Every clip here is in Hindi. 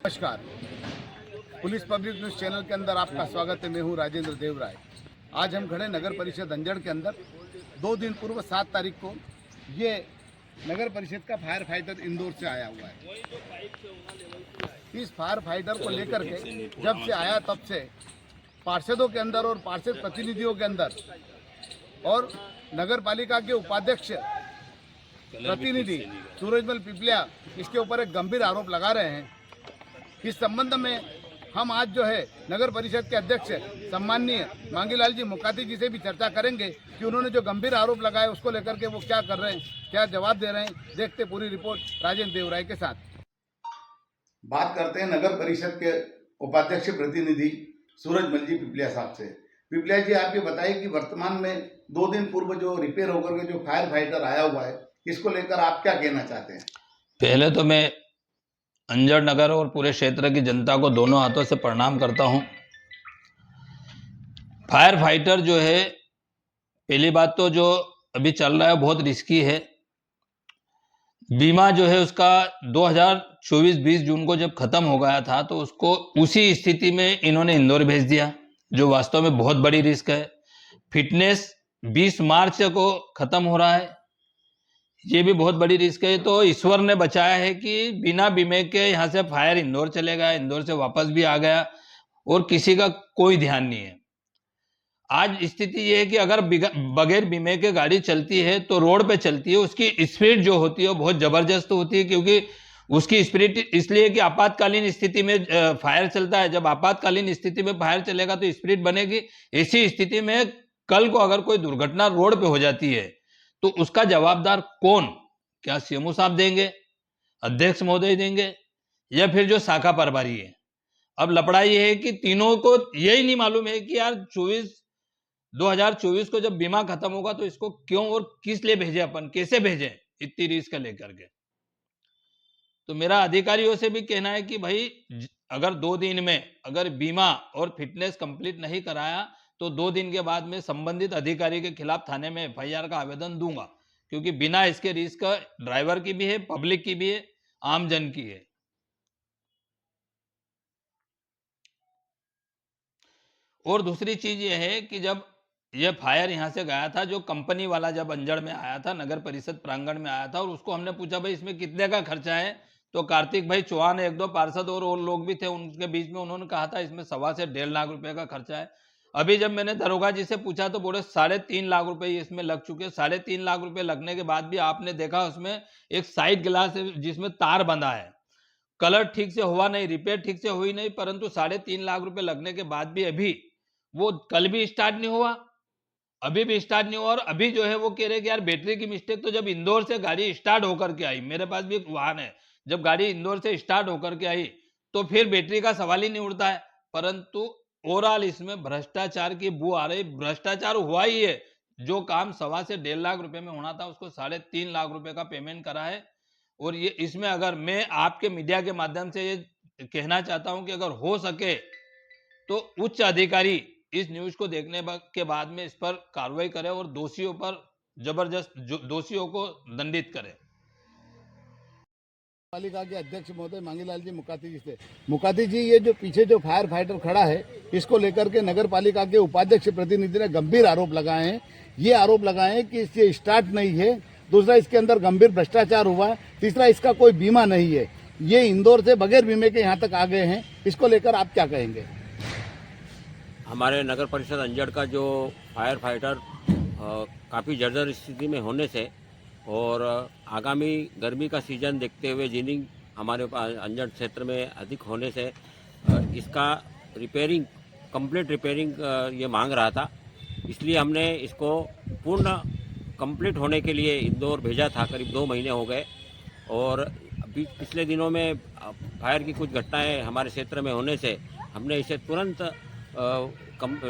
नमस्कार, पुलिस पब्लिक न्यूज़ चैनल के अंदर आपका स्वागत है। मैं हूं राजेंद्र देवराय। आज हम खड़े नगर परिषद अंजड़ के अंदर 2 दिन पूर्व 7 तारीख को ये नगर परिषद का फायर फाइटर इंदौर से आया हुआ है। इस फायर फाइटर को लेकर के जब से आया तब से पार्षदों के अंदर और पार्षद प्रतिनिधियों के अंदर और नगर पालिका के उपाध्यक्ष प्रतिनिधि सूरजमल पिपलिया इसके ऊपर एक गंभीर आरोप लगा रहे हैं। इस संबंध में हम आज जो है नगर परिषद के अध्यक्ष सम्माननीय मांगीलाल जी मुकाती जी से भी चर्चा करेंगे कि उन्होंने जो गंभीर आरोप लगाए उसको लेकर के वो क्या कर रहे हैं, क्या जवाब दे रहे हैं। देखते पूरी रिपोर्ट राजेंद्र देवराय के साथ। बात करते हैं नगर परिषद के उपाध्यक्ष प्रतिनिधि सूरजमल जी पिपलिया साहब से। पिपलिया जी, आप ये बताइए कि वर्तमान में 2 दिन पूर्व जो रिपेयर होकर के जो फायर फाइटर आया हुआ है, इसको लेकर आप क्या कहना चाहते हैं? पहले तो मैं अंजड़ नगर और पूरे क्षेत्र की जनता को दोनों हाथों से प्रणाम करता हूं। फायर फाइटर जो है, पहली बात तो जो अभी चल रहा है बहुत रिस्की है। बीमा जो है उसका 2024-20 जून को जब खत्म हो गया था तो उसको उसी स्थिति में इन्होंने इंदौर भेज दिया, जो वास्तव में बहुत बड़ी रिस्क है। फिटनेस 20 मार्च को खत्म हो रहा है, ये भी बहुत बड़ी रिस्क है। तो ईश्वर ने बचाया है कि बिना बीमे के यहाँ से फायर इंदौर चले गया, इंदौर से वापस भी आ गया और किसी का कोई ध्यान नहीं है। आज स्थिति ये है कि अगर बगैर बीमे के गाड़ी चलती है तो रोड पे चलती है, उसकी स्पीड जो होती है वो बहुत जबरदस्त होती है, क्योंकि उसकी स्पीड इसलिए कि आपातकालीन स्थिति में फायर चलता है। जब आपातकालीन स्थिति में फायर चलेगा तो स्पीड बनेगी। ऐसी स्थिति में कल को अगर कोई दुर्घटना रोड पे हो जाती है तो उसका जवाबदार कौन? क्या सीएमओ साहब देंगे, अध्यक्ष महोदय देंगे, या फिर जो शाखा प्रभारी है? अब लपड़ा ये है कि तीनों को यही नहीं मालूम है कि यार 2024 को जब बीमा खत्म होगा तो इसको क्यों और किस लिए भेजे, अपन कैसे भेजे इतनी रिस्क लेकर के। तो मेरा अधिकारियों से भी कहना है कि भाई अगर 2 दिन में अगर बीमा और फिटनेस कंप्लीट नहीं कराया तो 2 दिन के बाद में संबंधित अधिकारी के खिलाफ थाने में एफआईआर का आवेदन दूंगा, क्योंकि बिना इसके रिस्क ड्राइवर की भी है, पब्लिक की भी है, आमजन की है। और दूसरी चीज ये है कि जब ये फायर यहां से गया था, जो कंपनी वाला जब अंजड़ में आया था, नगर परिषद प्रांगण में आया था, और उसको हमने पूछा भाई इसमें कितने का खर्चा है, तो कार्तिक भाई चौहान, 1-2 पार्षद और लोग भी थे उनके बीच में, उन्होंने कहा था इसमें 1.25 से 1.5 लाख रुपए का खर्चा है। अभी जब मैंने दरोगा जी से पूछा तो बोले 3.5 लाख रुपए इसमें लग चुके। 3.5 लाख रुपए लगने के बाद भी आपने देखा उसमें एक साइड ग्लास है जिसमें तार बंधा है, कलर ठीक से हुआ नहीं, रिपेयर ठीक से हुई नहीं, परंतु 3.5 लाख रुपए लगने के बाद भी अभी वो कल भी स्टार्ट नहीं हुआ, अभी भी स्टार्ट नहीं हुआ। और अभी जो है वो कह रहे कि यार बैटरी की मिस्टेक। तो जब इंदौर से गाड़ी स्टार्ट होकर के आई, मेरे पास भी एक वाहन है, जब गाड़ी इंदौर से स्टार्ट होकर के आई तो फिर बैटरी का सवाल ही नहीं उठता है। परंतु ओवरऑल इसमें भ्रष्टाचार की बू आ रही। भ्रष्टाचार हुआ ही है। जो काम 1.25 से 1.5 लाख रुपए में होना था उसको 3.5 लाख रुपए का पेमेंट करा है। और ये इसमें अगर मैं आपके मीडिया के माध्यम से ये कहना चाहता हूं कि अगर हो सके तो उच्च अधिकारी इस न्यूज को देखने के बाद में इस पर कार्रवाई करें और दोषियों पर जबरदस्त दोषियों को दंडित करें। पालिका के अध्यक्ष महोदय मांगीलाल जी मुकाती जी से। मुकाती जी, ये जो पीछे जो फायर फाइटर खड़ा है इसको लेकर के नगर पालिका के उपाध्यक्ष प्रतिनिधि ने गंभीर आरोप लगाए हैं। ये आरोप लगाए हैं कि इससे स्टार्ट नहीं है, दूसरा इसके अंदर गंभीर भ्रष्टाचार हुआ है, तीसरा इसका कोई बीमा नहीं है। ये इंदौर से बगैर बीमे के यहाँ तक आ गए हैं, इसको लेकर आप क्या कहेंगे? हमारे नगर परिषद अंजड़ का जो फायर फाइटर काफ़ी जर्जर स्थिति में होने से और आगामी गर्मी का सीजन देखते हुए जिनिंग हमारे अंजड़ क्षेत्र में अधिक होने से इसका रिपेयरिंग, कंप्लीट रिपेयरिंग ये मांग रहा था। इसलिए हमने इसको पूर्ण कंप्लीट होने के लिए इंदौर भेजा था। करीब 2 महीने हो गए और अभी पिछले दिनों में फायर की कुछ घटनाएं हमारे क्षेत्र में होने से हमने इसे तुरंत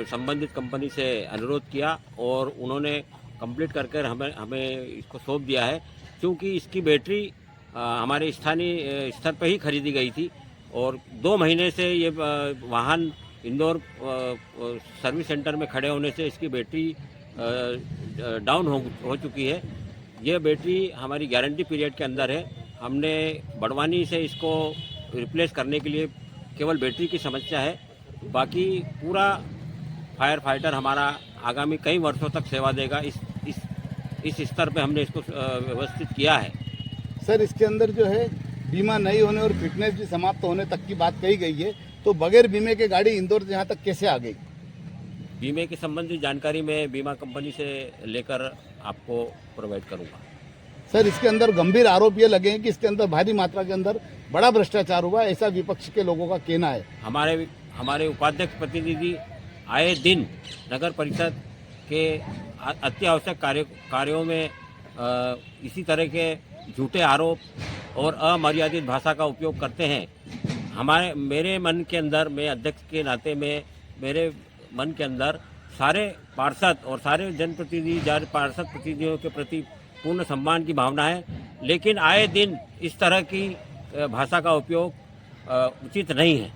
संबंधित कंपनी से अनुरोध किया और उन्होंने कंप्लीट करके हमें इसको सौंप दिया है। क्योंकि इसकी बैटरी हमारे स्थानीय स्तर पर ही खरीदी गई थी और 2 महीने से ये वाहन इंदौर सर्विस सेंटर में खड़े होने से इसकी बैटरी डाउन हो चुकी है। ये बैटरी हमारी गारंटी पीरियड के अंदर है। हमने बड़वानी से इसको रिप्लेस करने के लिए केवल बैटरी की समस्या है। बाकी पूरा फायर फाइटर हमारा आगामी कई वर्षों तक सेवा देगा। इस स्तर पे हमने इसको व्यवस्थित किया है। सर, इसके अंदर जो है बीमा नहीं होने और फिटनेस भी समाप्त होने तक की बात कही गई है, तो बगैर बीमे के गाड़ी इंदौर से यहाँ तक कैसे आ गई? बीमे की संबंधी जानकारी मैं बीमा कंपनी से लेकर आपको प्रोवाइड करूंगा। सर, इसके अंदर गंभीर आरोप ये लगे हैं कि इसके अंदर भारी मात्रा के अंदर बड़ा भ्रष्टाचार हुआ, ऐसा विपक्ष के लोगों का कहना है। हमारे उपाध्यक्ष प्रतिनिधि आए दिन नगर परिषद के अत्यावश्यक कार्यों में इसी तरह के झूठे आरोप और अमर्यादित भाषा का उपयोग करते हैं। मेरे मन के अंदर, मैं अध्यक्ष के नाते में मेरे मन के अंदर सारे पार्षद और सारे जनप्रतिनिधि पार्षद प्रतिनिधियों के प्रति पूर्ण सम्मान की भावना है, लेकिन आए दिन इस तरह की भाषा का उपयोग उचित नहीं है।